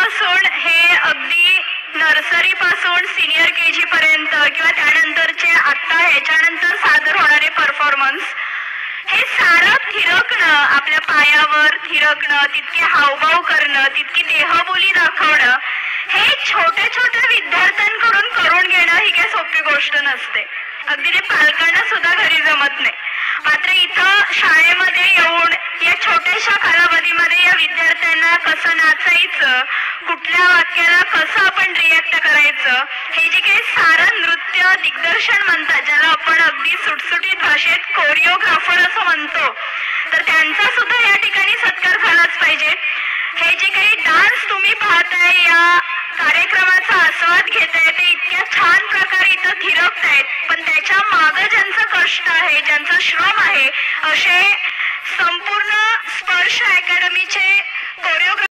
पासून हे अगदी नर्सरी पासून सिनियर केजी पर्यंत किंवा त्यानंतरचे आता ह्याच्यानंतर सादर होणारे परफॉर्मन्स, हे सारं थिरकणं, आपल्या पायावर थिरकणं, तितके हावभाव करणं, तितकी देहबोली दाखवणं, हे छोट्या छोट्या विद्यार्थ्यांकडून करून घेणं ही काही सोपी गोष्ट नसते. अगदी ते पालकांना सुद्धा घरी जमत नाही. मात्र इथं शाळेमध्ये येऊन या छोट्याशा कालावधीमध्ये या विद्यार्थ्यांना कसं नाचायचं, कुठल्या वाक्याला कसं आपण रिॲक्ट करायचं, हे जे काही सारं नृत्य दिग्दर्शन म्हणतात, ज्याला आपण अगदी सुटसुटीत भाषेत कोरिओग्राफर असं म्हणतो, तर त्यांचा सुद्धा या ठिकाणी सत्कार झालाच पाहिजे. हे जे काही डान्स तुम्ही पाहताय, या कार्यक्रमाचा आस्वाद घेताय, ते इतक्या छान प्रकारे इथं थिरकतायत, पण त्याच्या मागे ज्यांचं कष्ट आहे, ज्यांचं श्रम आहे, असे संपूर्ण स्पर्श अकॅडमीचे